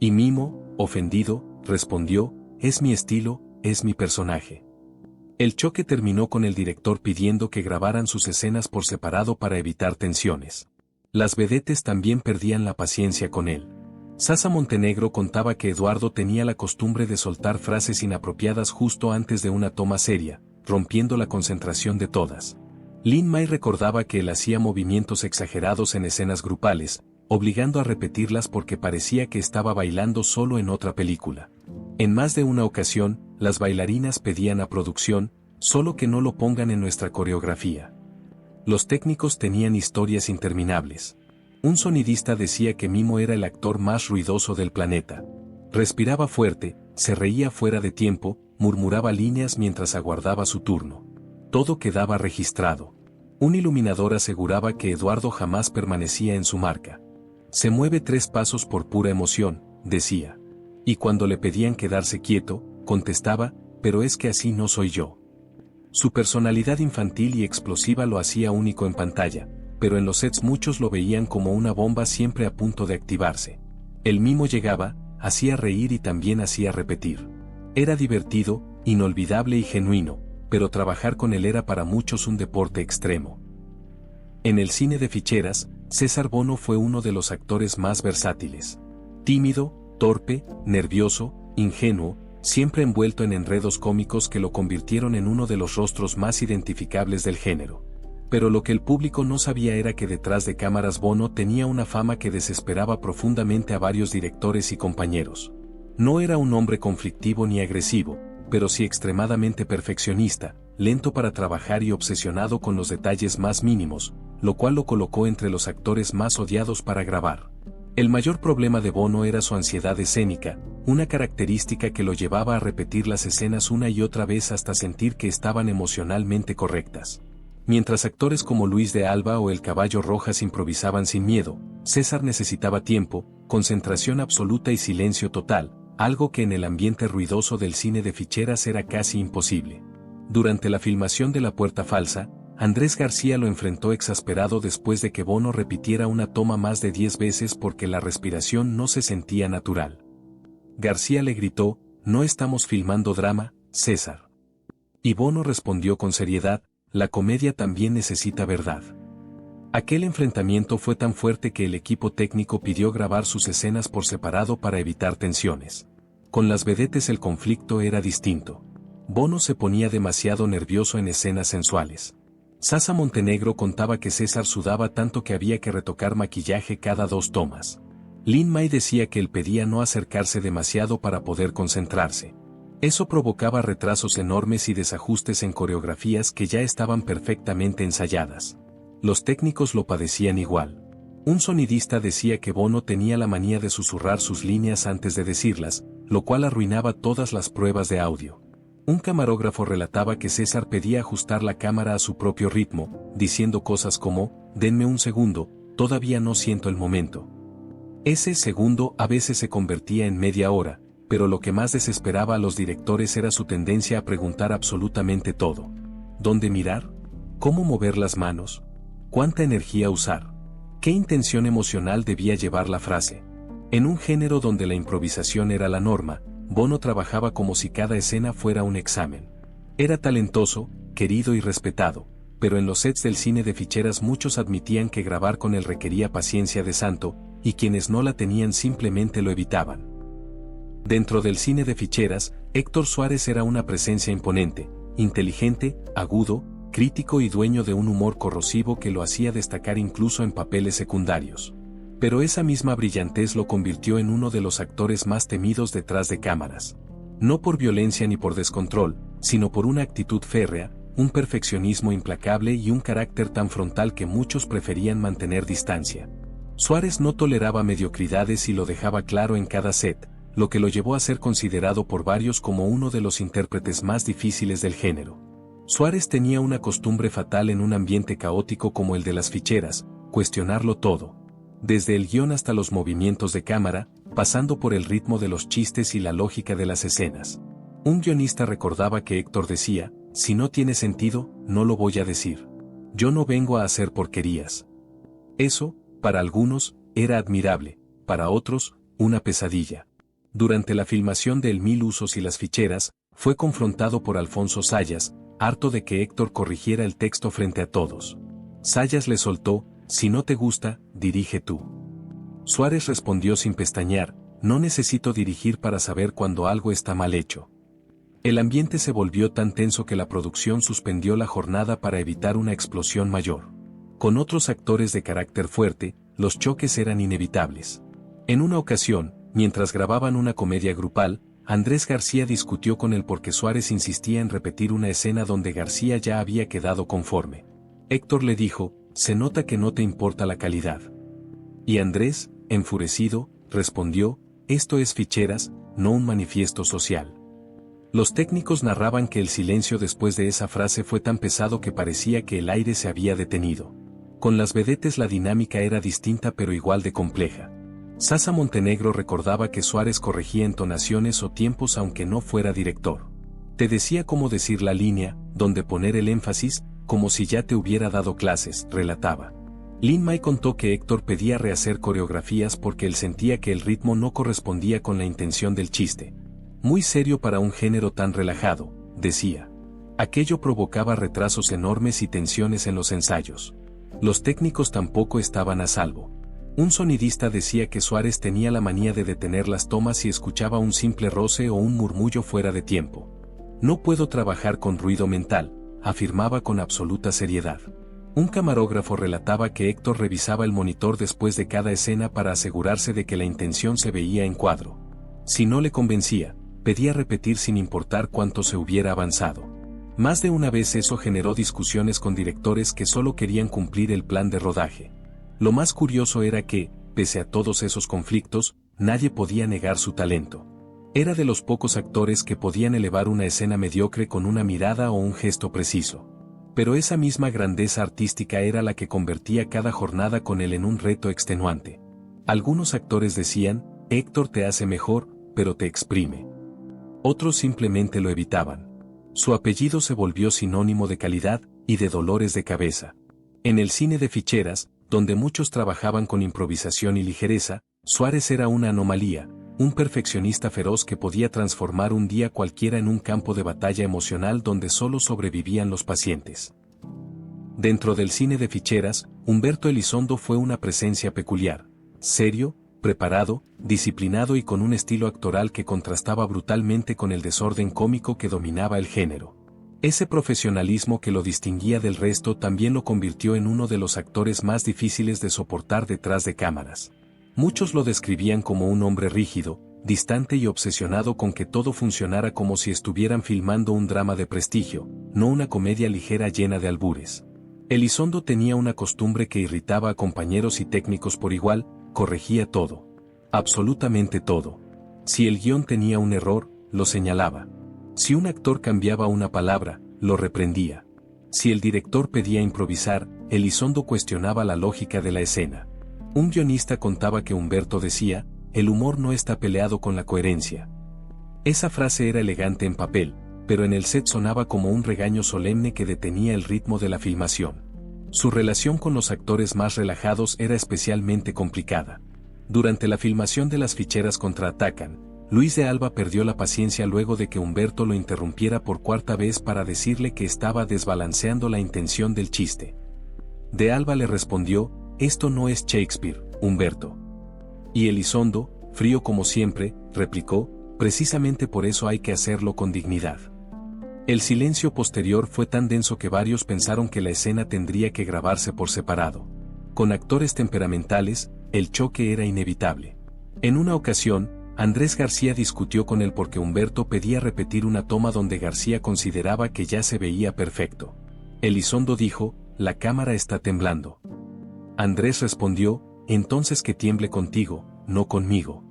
Y Mimo, ofendido, respondió: es mi estilo, es mi personaje. El choque terminó con el director pidiendo que grabaran sus escenas por separado para evitar tensiones. Las vedettes también perdían la paciencia con él. Sasa Montenegro contaba que Eduardo tenía la costumbre de soltar frases inapropiadas justo antes de una toma seria, rompiendo la concentración de todas. Lin-May recordaba que él hacía movimientos exagerados en escenas grupales, obligando a repetirlas porque parecía que estaba bailando solo en otra película. En más de una ocasión, las bailarinas pedían a producción: solo que no lo pongan en nuestra coreografía. Los técnicos tenían historias interminables. Un sonidista decía que Mimo era el actor más ruidoso del planeta. Respiraba fuerte, se reía fuera de tiempo, murmuraba líneas mientras aguardaba su turno. Todo quedaba registrado. Un iluminador aseguraba que Eduardo jamás permanecía en su marca. Se mueve 3 pasos por pura emoción, decía. Y cuando le pedían quedarse quieto, contestaba: pero es que así no soy yo. Su personalidad infantil y explosiva lo hacía único en pantalla, pero en los sets muchos lo veían como una bomba siempre a punto de activarse. El mimo llegaba, hacía reír y también hacía repetir. Era divertido, inolvidable y genuino, pero trabajar con él era para muchos un deporte extremo. En el cine de ficheras, César Bono fue uno de los actores más versátiles. Tímido, torpe, nervioso, ingenuo, siempre envuelto en enredos cómicos que lo convirtieron en uno de los rostros más identificables del género. Pero lo que el público no sabía era que detrás de cámaras Bono tenía una fama que desesperaba profundamente a varios directores y compañeros. No era un hombre conflictivo ni agresivo, pero sí extremadamente perfeccionista, lento para trabajar y obsesionado con los detalles más mínimos, lo cual lo colocó entre los actores más odiados para grabar. El mayor problema de Bono era su ansiedad escénica, una característica que lo llevaba a repetir las escenas una y otra vez hasta sentir que estaban emocionalmente correctas. Mientras actores como Luis de Alba o el Caballo Rojas improvisaban sin miedo, César necesitaba tiempo, concentración absoluta y silencio total, algo que en el ambiente ruidoso del cine de ficheras era casi imposible. Durante la filmación de La Puerta Falsa, Andrés García lo enfrentó exasperado después de que Bono repitiera una toma más de 10 veces porque la respiración no se sentía natural. García le gritó: "No estamos filmando drama, César". Y Bono respondió con seriedad: "La comedia también necesita verdad". Aquel enfrentamiento fue tan fuerte que el equipo técnico pidió grabar sus escenas por separado para evitar tensiones. Con las vedettes el conflicto era distinto. Bono se ponía demasiado nervioso en escenas sensuales. Sasa Montenegro contaba que César sudaba tanto que había que retocar maquillaje cada 2 tomas. Lin May decía que él pedía no acercarse demasiado para poder concentrarse. Eso provocaba retrasos enormes y desajustes en coreografías que ya estaban perfectamente ensayadas. Los técnicos lo padecían igual. Un sonidista decía que Bono tenía la manía de susurrar sus líneas antes de decirlas, lo cual arruinaba todas las pruebas de audio. Un camarógrafo relataba que César pedía ajustar la cámara a su propio ritmo, diciendo cosas como: "Denme un segundo, todavía no siento el momento". Ese segundo a veces se convertía en media hora, pero lo que más desesperaba a los directores era su tendencia a preguntar absolutamente todo. ¿Dónde mirar? ¿Cómo mover las manos? ¿Cuánta energía usar? ¿Qué intención emocional debía llevar la frase? En un género donde la improvisación era la norma, Bono trabajaba como si cada escena fuera un examen. Era talentoso, querido y respetado, pero en los sets del cine de ficheras muchos admitían que grabar con él requería paciencia de santo, y quienes no la tenían simplemente lo evitaban. Dentro del cine de ficheras, Héctor Suárez era una presencia imponente, inteligente, agudo, crítico y dueño de un humor corrosivo que lo hacía destacar incluso en papeles secundarios. Pero esa misma brillantez lo convirtió en uno de los actores más temidos detrás de cámaras. No por violencia ni por descontrol, sino por una actitud férrea, un perfeccionismo implacable y un carácter tan frontal que muchos preferían mantener distancia. Suárez no toleraba mediocridades y lo dejaba claro en cada set, lo que lo llevó a ser considerado por varios como uno de los intérpretes más difíciles del género. Suárez tenía una costumbre fatal en un ambiente caótico como el de las ficheras: cuestionarlo todo. Desde el guión hasta los movimientos de cámara, pasando por el ritmo de los chistes y la lógica de las escenas. Un guionista recordaba que Héctor decía: "Si no tiene sentido, no lo voy a decir. Yo no vengo a hacer porquerías". Eso, para algunos, era admirable, para otros, una pesadilla. Durante la filmación de El Mil Usos y las ficheras, fue confrontado por Alfonso Sayas, harto de que Héctor corrigiera el texto frente a todos. Sayas le soltó: "Si no te gusta, dirige tú". Suárez respondió sin pestañear: "No necesito dirigir para saber cuando algo está mal hecho". El ambiente se volvió tan tenso que la producción suspendió la jornada para evitar una explosión mayor. Con otros actores de carácter fuerte, los choques eran inevitables. En una ocasión, mientras grababan una comedia grupal, Andrés García discutió con él porque Suárez insistía en repetir una escena donde García ya había quedado conforme. Héctor le dijo: "Se nota que no te importa la calidad". Y Andrés, enfurecido, respondió: "Esto es ficheras, no un manifiesto social". Los técnicos narraban que el silencio después de esa frase fue tan pesado que parecía que el aire se había detenido. Con las vedettes la dinámica era distinta pero igual de compleja. Sasa Montenegro recordaba que Suárez corregía entonaciones o tiempos aunque no fuera director. Te decía cómo decir la línea, dónde poner el énfasis, como si ya te hubiera dado clases, relataba. Lin-May contó que Héctor pedía rehacer coreografías porque él sentía que el ritmo no correspondía con la intención del chiste. Muy serio para un género tan relajado, decía. Aquello provocaba retrasos enormes y tensiones en los ensayos. Los técnicos tampoco estaban a salvo. Un sonidista decía que Suárez tenía la manía de detener las tomas si escuchaba un simple roce o un murmullo fuera de tiempo. No puedo trabajar con ruido mental, afirmaba con absoluta seriedad. Un camarógrafo relataba que Héctor revisaba el monitor después de cada escena para asegurarse de que la intención se veía en cuadro. Si no le convencía, pedía repetir sin importar cuánto se hubiera avanzado. Más de una vez eso generó discusiones con directores que solo querían cumplir el plan de rodaje. Lo más curioso era que, pese a todos esos conflictos, nadie podía negar su talento. Era de los pocos actores que podían elevar una escena mediocre con una mirada o un gesto preciso. Pero esa misma grandeza artística era la que convertía cada jornada con él en un reto extenuante. Algunos actores decían, Héctor te hace mejor, pero te exprime. Otros simplemente lo evitaban. Su apellido se volvió sinónimo de calidad y de dolores de cabeza. En el cine de ficheras, donde muchos trabajaban con improvisación y ligereza, Suárez era una anomalía, un perfeccionista feroz que podía transformar un día cualquiera en un campo de batalla emocional donde solo sobrevivían los pacientes. Dentro del cine de ficheras, Humberto Elizondo fue una presencia peculiar, serio, preparado, disciplinado y con un estilo actoral que contrastaba brutalmente con el desorden cómico que dominaba el género. Ese profesionalismo que lo distinguía del resto también lo convirtió en uno de los actores más difíciles de soportar detrás de cámaras. Muchos lo describían como un hombre rígido, distante y obsesionado con que todo funcionara como si estuvieran filmando un drama de prestigio, no una comedia ligera llena de albures. Elizondo tenía una costumbre que irritaba a compañeros y técnicos por igual, corregía todo. Absolutamente todo. Si el guión tenía un error, lo señalaba. Si un actor cambiaba una palabra, lo reprendía. Si el director pedía improvisar, Elizondo cuestionaba la lógica de la escena. Un guionista contaba que Humberto decía, el humor no está peleado con la coherencia. Esa frase era elegante en papel, pero en el set sonaba como un regaño solemne que detenía el ritmo de la filmación. Su relación con los actores más relajados era especialmente complicada. Durante la filmación de Las ficheras contraatacan, Luis de Alba perdió la paciencia luego de que Humberto lo interrumpiera por cuarta vez para decirle que estaba desbalanceando la intención del chiste. De Alba le respondió, esto no es Shakespeare, Humberto. Y Elizondo, frío como siempre, replicó, precisamente por eso hay que hacerlo con dignidad. El silencio posterior fue tan denso que varios pensaron que la escena tendría que grabarse por separado. Con actores temperamentales, el choque era inevitable. En una ocasión, Andrés García discutió con él porque Humberto pedía repetir una toma donde García consideraba que ya se veía perfecto. Elizondo dijo, la cámara está temblando. Andrés respondió, entonces que tiemble contigo, no conmigo.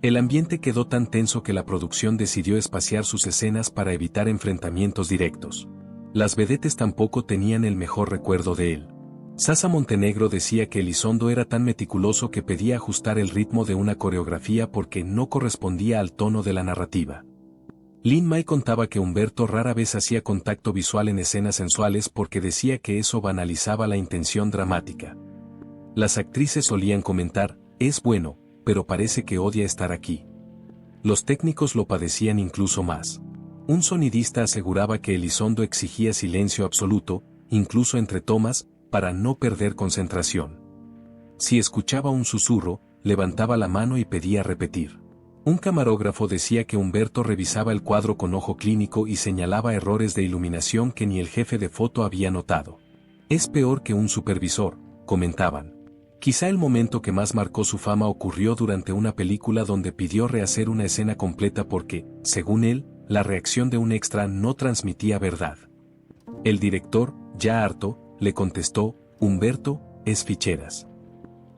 El ambiente quedó tan tenso que la producción decidió espaciar sus escenas para evitar enfrentamientos directos. Las vedettes tampoco tenían el mejor recuerdo de él. Sasa Montenegro decía que Elizondo era tan meticuloso que pedía ajustar el ritmo de una coreografía porque no correspondía al tono de la narrativa. Lin-May contaba que Humberto rara vez hacía contacto visual en escenas sensuales porque decía que eso banalizaba la intención dramática. Las actrices solían comentar, es bueno, pero parece que odia estar aquí. Los técnicos lo padecían incluso más. Un sonidista aseguraba que Elizondo exigía silencio absoluto, incluso entre tomas, para no perder concentración. Si escuchaba un susurro, levantaba la mano y pedía repetir. Un camarógrafo decía que Humberto revisaba el cuadro con ojo clínico y señalaba errores de iluminación que ni el jefe de foto había notado. Es peor que un supervisor, comentaban. Quizá el momento que más marcó su fama ocurrió durante una película donde pidió rehacer una escena completa porque, según él, la reacción de un extra no transmitía verdad. El director, ya harto, le contestó, Humberto, es ficheras.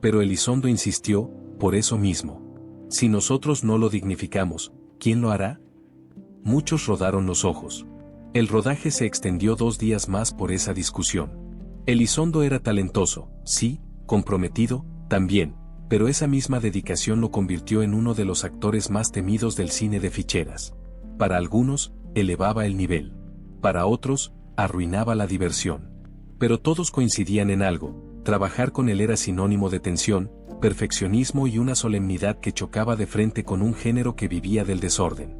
Pero Elizondo insistió, por eso mismo. Si nosotros no lo dignificamos, ¿quién lo hará? Muchos rodaron los ojos. El rodaje se extendió 2 días más por esa discusión. Elizondo era talentoso, sí, comprometido, también, pero esa misma dedicación lo convirtió en uno de los actores más temidos del cine de ficheras. Para algunos, elevaba el nivel. Para otros, arruinaba la diversión. Pero todos coincidían en algo, trabajar con él era sinónimo de tensión, perfeccionismo y una solemnidad que chocaba de frente con un género que vivía del desorden.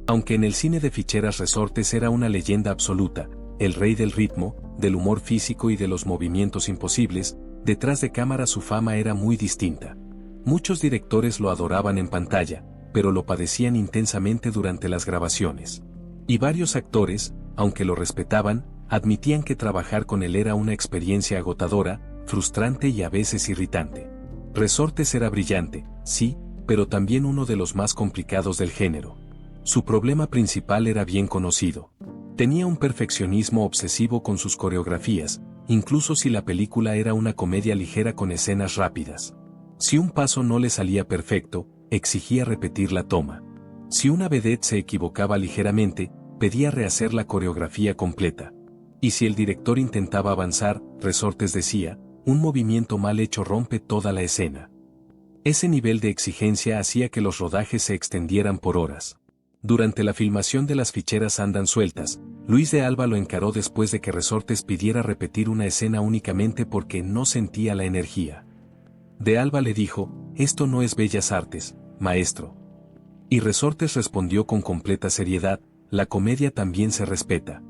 Aunque en el cine de ficheras Resortes era una leyenda absoluta, el rey del ritmo, del humor físico y de los movimientos imposibles, detrás de cámara su fama era muy distinta. Muchos directores lo adoraban en pantalla, pero lo padecían intensamente durante las grabaciones. Y varios actores, aunque lo respetaban, admitían que trabajar con él era una experiencia agotadora, frustrante y a veces irritante. Resortes era brillante, sí, pero también uno de los más complicados del género. Su problema principal era bien conocido. Tenía un perfeccionismo obsesivo con sus coreografías, incluso si la película era una comedia ligera con escenas rápidas. Si un paso no le salía perfecto, exigía repetir la toma. Si una vedette se equivocaba ligeramente, pedía rehacer la coreografía completa. Y si el director intentaba avanzar, Resortes decía, un movimiento mal hecho rompe toda la escena. Ese nivel de exigencia hacía que los rodajes se extendieran por horas. Durante la filmación de Las ficheras andan sueltas, Luis de Alba lo encaró después de que Resortes pidiera repetir una escena únicamente porque no sentía la energía. De Alba le dijo, esto no es bellas artes, maestro. Y Resortes respondió con completa seriedad, la comedia también se respeta.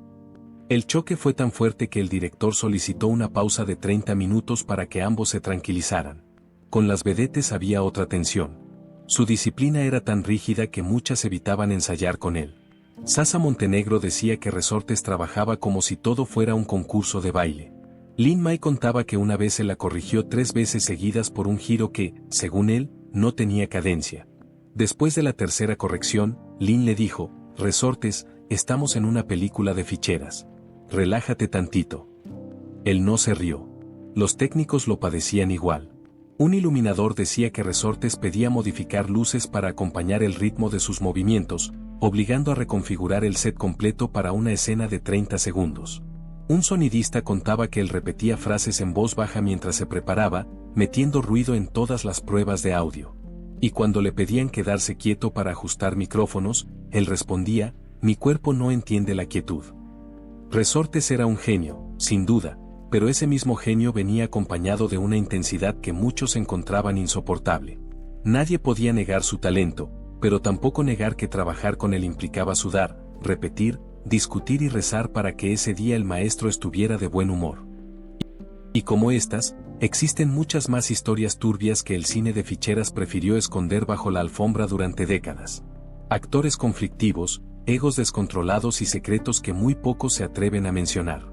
El choque fue tan fuerte que el director solicitó una pausa de 30 minutos para que ambos se tranquilizaran. Con las vedettes había otra tensión. Su disciplina era tan rígida que muchas evitaban ensayar con él. Sasa Montenegro decía que Resortes trabajaba como si todo fuera un concurso de baile. Lin May contaba que una vez se la corrigió 3 veces seguidas por un giro que, según él, no tenía cadencia. Después de la tercera corrección, Lin le dijo, Resortes, estamos en una película de ficheras. Relájate tantito. Él no se rió. Los técnicos lo padecían igual. Un iluminador decía que Resortes pedía modificar luces para acompañar el ritmo de sus movimientos, obligando a reconfigurar el set completo para una escena de 30 segundos. Un sonidista contaba que él repetía frases en voz baja mientras se preparaba, metiendo ruido en todas las pruebas de audio. Y cuando le pedían quedarse quieto para ajustar micrófonos, él respondía, mi cuerpo no entiende la quietud. Resortes era un genio, sin duda, pero ese mismo genio venía acompañado de una intensidad que muchos encontraban insoportable. Nadie podía negar su talento, pero tampoco negar que trabajar con él implicaba sudar, repetir, discutir y rezar para que ese día el maestro estuviera de buen humor. Y como estas, existen muchas más historias turbias que el cine de ficheras prefirió esconder bajo la alfombra durante décadas. Actores conflictivos, egos descontrolados y secretos que muy pocos se atreven a mencionar.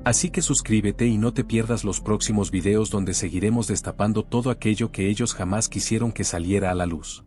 Así que suscríbete y no te pierdas los próximos videos donde seguiremos destapando todo aquello que ellos jamás quisieron que saliera a la luz.